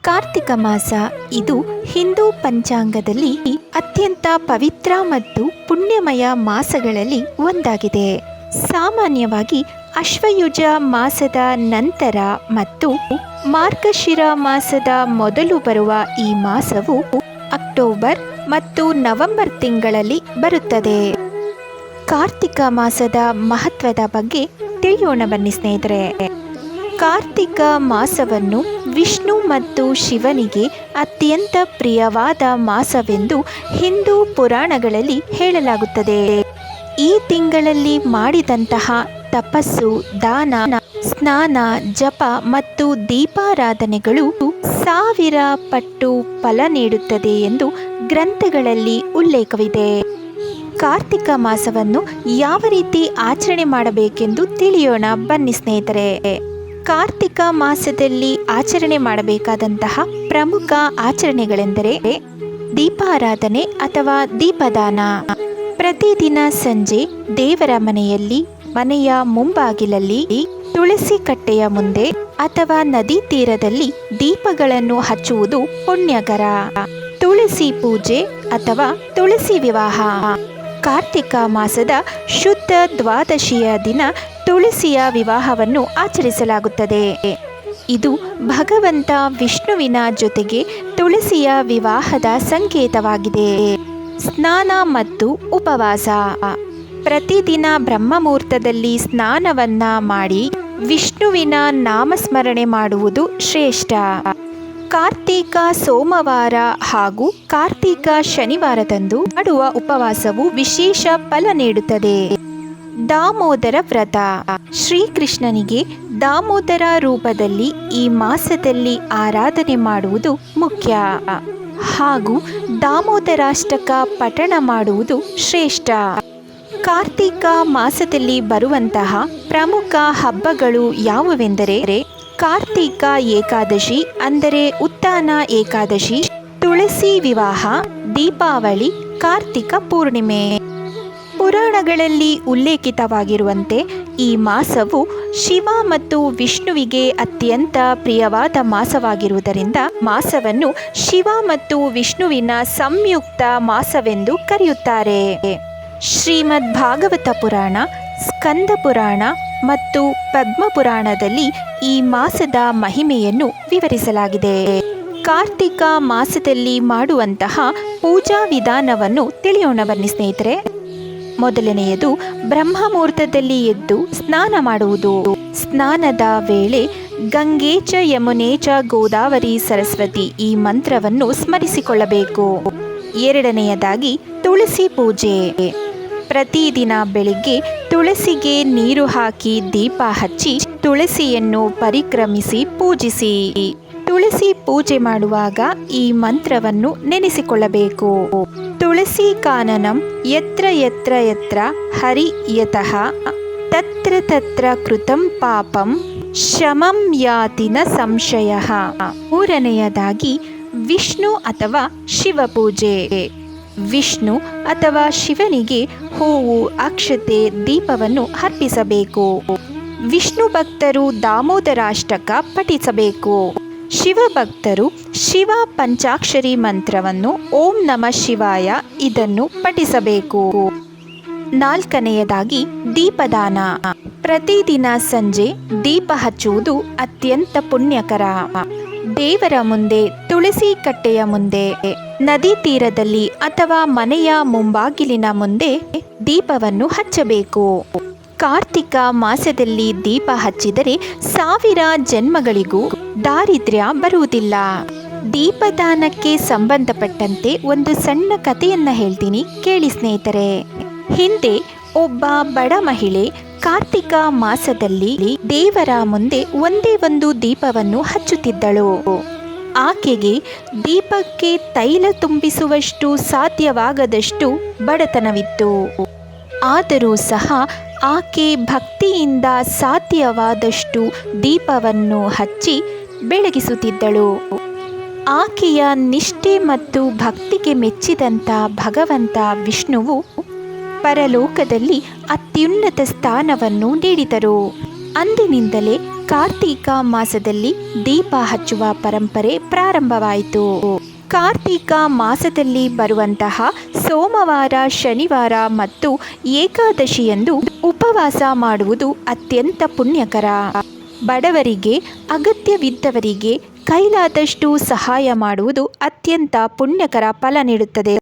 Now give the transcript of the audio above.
ಕಾರ್ತಿಕ ಮಾಸ ಇದು ಹಿಂದೂ ಪಂಚಾಂಗದಲ್ಲಿ ಅತ್ಯಂತ ಪವಿತ್ರ ಮತ್ತು ಪುಣ್ಯಮಯ ಮಾಸಗಳಲ್ಲಿ ಒಂದಾಗಿದೆ. ಸಾಮಾನ್ಯವಾಗಿ ಅಶ್ವಯುಜ ಮಾಸದ ನಂತರ ಮತ್ತು ಮಾರ್ಗಶಿರ ಮಾಸದ ಮೊದಲು ಬರುವ ಈ ಮಾಸವು ಅಕ್ಟೋಬರ್ ಮತ್ತು ನವೆಂಬರ್ ತಿಂಗಳಲ್ಲಿ ಬರುತ್ತದೆ. ಕಾರ್ತಿಕ ಮಾಸದ ಮಹತ್ವದ ಬಗ್ಗೆ ತಿಳಿಯೋಣ ಬನ್ನಿ ಸ್ನೇಹಿತರೆ. ಕಾರ್ತಿಕ ಮಾಸವನ್ನು ವಿಷ್ಣು ಮತ್ತು ಶಿವನಿಗೆ ಅತ್ಯಂತ ಪ್ರಿಯವಾದ ಮಾಸವೆಂದು ಹಿಂದೂ ಪುರಾಣಗಳಲ್ಲಿ ಹೇಳಲಾಗುತ್ತದೆ. ಈ ತಿಂಗಳಲ್ಲಿ ಮಾಡಿದಂತಹ ತಪಸ್ಸು, ದಾನ, ಸ್ನಾನ, ಜಪ ಮತ್ತು ದೀಪಾರಾಧನೆಗಳು 1000 ಪಟ್ಟು ಫಲ ನೀಡುತ್ತದೆ ಎಂದು ಗ್ರಂಥಗಳಲ್ಲಿ ಉಲ್ಲೇಖವಿದೆ. ಕಾರ್ತಿಕ ಮಾಸವನ್ನು ಯಾವ ರೀತಿ ಆಚರಣೆ ಮಾಡಬೇಕೆಂದು ತಿಳಿಯೋಣ ಬನ್ನಿ ಸ್ನೇಹಿತರೆ. ಕಾರ್ತಿಕ ಮಾಸದಲ್ಲಿ ಆಚರಣೆ ಮಾಡಬೇಕಾದಂತಹ ಪ್ರಮುಖ ಆಚರಣೆಗಳೆಂದರೆ ದೀಪಾರಾಧನೆ ಅಥವಾ ದೀಪದಾನ. ಪ್ರತಿದಿನ ಸಂಜೆ ದೇವರ ಮನೆಯಲ್ಲಿ, ಮನೆಯ ಮುಂಬಾಗಿಲಲ್ಲಿ, ತುಳಸಿ ಕಟ್ಟೆಯ ಮುಂದೆ ಅಥವಾ ನದಿ ತೀರದಲ್ಲಿ ದೀಪಗಳನ್ನು ಹಚ್ಚುವುದು ಪುಣ್ಯಕರ. ತುಳಸಿ ಪೂಜೆ ಅಥವಾ ತುಳಸಿ ವಿವಾಹ. ಕಾರ್ತಿಕ ಮಾಸದ ಶುದ್ಧ ದ್ವಾದಶಿಯ ದಿನ ತುಳಸಿಯ ವಿವಾಹವನ್ನು ಆಚರಿಸಲಾಗುತ್ತದೆ. ಇದು ಭಗವಂತ ವಿಷ್ಣುವಿನ ಜೊತೆಗೆ ತುಳಸಿಯ ವಿವಾಹದ ಸಂಕೇತವಾಗಿದೆ. ಸ್ನಾನ ಮತ್ತು ಉಪವಾಸ. ಪ್ರತಿದಿನ ಬ್ರಹ್ಮಮುಹೂರ್ತದಲ್ಲಿ ಸ್ನಾನವನ್ನ ಮಾಡಿ ವಿಷ್ಣುವಿನ ನಾಮಸ್ಮರಣೆ ಮಾಡುವುದು ಶ್ರೇಷ್ಠ. ಕಾರ್ತಿಕ ಸೋಮವಾರ ಹಾಗೂ ಕಾರ್ತಿಕ ಶನಿವಾರದಂದು ಮಾಡುವ ಉಪವಾಸವು ವಿಶೇಷ ಫಲ ನೀಡುತ್ತದೆ. ದಾಮೋದರ ವ್ರತ. ಶ್ರೀಕೃಷ್ಣನಿಗೆ ದಾಮೋದರ ರೂಪದಲ್ಲಿ ಈ ಮಾಸದಲ್ಲಿ ಆರಾಧನೆ ಮಾಡುವುದು ಮುಖ್ಯ ಹಾಗೂ ದಾಮೋದರಾಷ್ಟಕ ಪಠಣ ಮಾಡುವುದು ಶ್ರೇಷ್ಠ. ಕಾರ್ತಿಕ ಮಾಸದಲ್ಲಿ ಬರುವಂತಹ ಪ್ರಮುಖ ಹಬ್ಬಗಳು ಯಾವುವೆಂದರೆ ಕಾರ್ತಿಕ ಏಕಾದಶಿ ಅಂದರೆ ಉತ್ಥಾನ ಏಕಾದಶಿ, ತುಳಸಿ ವಿವಾಹ, ದೀಪಾವಳಿ, ಕಾರ್ತಿಕ ಪೂರ್ಣಿಮೆ. ಪುರಾಣಗಳಲ್ಲಿ ಉಲ್ಲೇಖಿತವಾಗಿರುವಂತೆ ಈ ಮಾಸವು ಶಿವ ಮತ್ತು ವಿಷ್ಣುವಿಗೆ ಅತ್ಯಂತ ಪ್ರಿಯವಾದ ಮಾಸವಾಗಿರುವುದರಿಂದ ಮಾಸವನ್ನು ಶಿವ ಮತ್ತು ವಿಷ್ಣುವಿನ ಸಂಯುಕ್ತ ಮಾಸವೆಂದು ಕರೆಯುತ್ತಾರೆ. ಶ್ರೀಮದ್ ಭಾಗವತ ಪುರಾಣ, ಸ್ಕಂದ ಪುರಾಣ ಮತ್ತು ಪದ್ಮ ಪುರಾಣದಲ್ಲಿ ಈ ಮಾಸದ ಮಹಿಮೆಯನ್ನು ವಿವರಿಸಲಾಗಿದೆ. ಕಾರ್ತಿಕ ಮಾಸದಲ್ಲಿ ಮಾಡುವಂತಹ ಪೂಜಾ ವಿಧಾನವನ್ನು ತಿಳಿಯೋಣ ಬನ್ನಿ ಸ್ನೇಹಿತರೆ. ಮೊದಲನೆಯದು ಬ್ರಹ್ಮಮುಹೂರ್ತದಲ್ಲಿ ಎದ್ದು ಸ್ನಾನ ಮಾಡುವುದು. ಸ್ನಾನದ ವೇಳೆ ಗಂಗೆ ಚ ಯಮುನೆ ಚ ಗೋದಾವರಿ ಸರಸ್ವತಿ ಈ ಮಂತ್ರವನ್ನು ಸ್ಮರಿಸಿಕೊಳ್ಳಬೇಕು. ಎರಡನೆಯದಾಗಿ ತುಳಸಿ ಪೂಜೆ. ಪ್ರತಿದಿನ ಬೆಳಿಗ್ಗೆ ತುಳಸಿಗೆ ನೀರು ಹಾಕಿ ದೀಪ ಹಚ್ಚಿ ತುಳಸಿಯನ್ನು ಪರಿಕ್ರಮಿಸಿ ಪೂಜಿಸಿ. ತುಳಸಿ ಪೂಜೆ ಮಾಡುವಾಗ ಈ ಮಂತ್ರವನ್ನು ನೆನೆಸಿಕೊಳ್ಳಬೇಕು. ತುಳಸಿ ಕಾನನಂ ಯತ್ರ ಯತ್ರ ಯತ್ರ ಹರಿ ಯತಃ ತತ್ರ ತತ್ರ ಕೃತಂ ಪಾಪಂ ಶಮಂ ಯಾತಿ ನ ಸಂಶಯಃ. ಮೂರನೆಯದಾಗಿ ವಿಷ್ಣು ಅಥವಾ ಶಿವ ಪೂಜೆ. ವಿಷ್ಣು ಅಥವಾ ಶಿವನಿಗೆ ಹೂವು, ಅಕ್ಷತೆ, ದೀಪವನ್ನು ಅರ್ಪಿಸಬೇಕು. ವಿಷ್ಣು ಭಕ್ತರು ದಾಮೋದರಾಷ್ಟಕ ಪಠಿಸಬೇಕು. ಶಿವ ಭಕ್ತರು ಶಿವ ಪಂಚಾಕ್ಷರಿ ಮಂತ್ರವನ್ನು ಓಂ ನಮಃ ಶಿವಾಯ ಇದನ್ನು ಪಠಿಸಬೇಕು. ನಾಲ್ಕನೆಯದಾಗಿ ದೀಪದಾನ. ಪ್ರತಿದಿನ ಸಂಜೆ ದೀಪ ಹಚ್ಚುವುದು ಅತ್ಯಂತ ಪುಣ್ಯಕರ. ದೇವರ ಮುಂದೆ, ತುಳಸಿ ಕಟ್ಟೆಯ ಮುಂದೆ, ನದಿ ತೀರದಲ್ಲಿ ಅಥವಾ ಮನೆಯ ಮುಂಬಾಗಿಲಿನ ಮುಂದೆ ದೀಪವನ್ನು ಹಚ್ಚಬೇಕು. ಕಾರ್ತಿಕ ಮಾಸದಲ್ಲಿ ದೀಪ ಹಚ್ಚಿದರೆ 1000 ಜನ್ಮಗಳಿಗೂ ದಾರಿದ್ರ್ಯ ಬರುವುದಿಲ್ಲ. ದೀಪದಾನಕ್ಕೆ ಸಂಬಂಧಪಟ್ಟಂತೆ ಒಂದು ಸಣ್ಣ ಕಥೆಯನ್ನ ಹೇಳ್ತೀನಿ, ಕೇಳಿ ಸ್ನೇಹಿತರೆ. ಹಿಂದೆ ಒಬ್ಬ ಬಡ ಮಹಿಳೆ ಕಾರ್ತಿಕ ಮಾಸದಲ್ಲಿ ದೇವರ ಮುಂದೆ ಒಂದೇ ಒಂದು ದೀಪವನ್ನು ಹಚ್ಚುತ್ತಿದ್ದಳು. ಆಕೆಗೆ ದೀಪಕ್ಕೆ ತೈಲ ತುಂಬಿಸುವಷ್ಟು ಸಾಧ್ಯವಾಗದಷ್ಟು ಬಡತನವಿತ್ತು. ಆದರೂ ಸಹ ಆಕೆ ಭಕ್ತಿಯಿಂದ ಸಾಧ್ಯವಾದಷ್ಟು ದೀಪವನ್ನು ಹಚ್ಚಿ ಬೆಳಗಿಸುತ್ತಿದ್ದಳು. ಆಕೆಯ ನಿಷ್ಠೆ ಮತ್ತು ಭಕ್ತಿಗೆ ಮೆಚ್ಚಿದಂಥ ಭಗವಂತ ವಿಷ್ಣುವು ಪರಲೋಕದಲ್ಲಿ ಅತ್ಯುನ್ನತ ಸ್ಥಾನವನ್ನು ನೀಡಿದರು. ಅಂದಿನಿಂದಲೇ ಕಾರ್ತೀಕ ಮಾಸದಲ್ಲಿ ದೀಪ ಹಚ್ಚುವ ಪರಂಪರೆ ಪ್ರಾರಂಭವಾಯಿತು. ಕಾರ್ತೀಕ ಮಾಸದಲ್ಲಿ ಬರುವಂತಹ ಸೋಮವಾರ, ಶನಿವಾರ ಮತ್ತು ಏಕಾದಶಿಯಂದು ಉಪವಾಸ ಮಾಡುವುದು ಅತ್ಯಂತ ಪುಣ್ಯಕರ. ಬಡವರಿಗೆ, ಅಗತ್ಯವಿದ್ದವರಿಗೆ ಕೈಲಾದಷ್ಟು ಸಹಾಯ ಮಾಡುವುದು ಅತ್ಯಂತ ಪುಣ್ಯಕರ ಫಲ ನೀಡುತ್ತದೆ.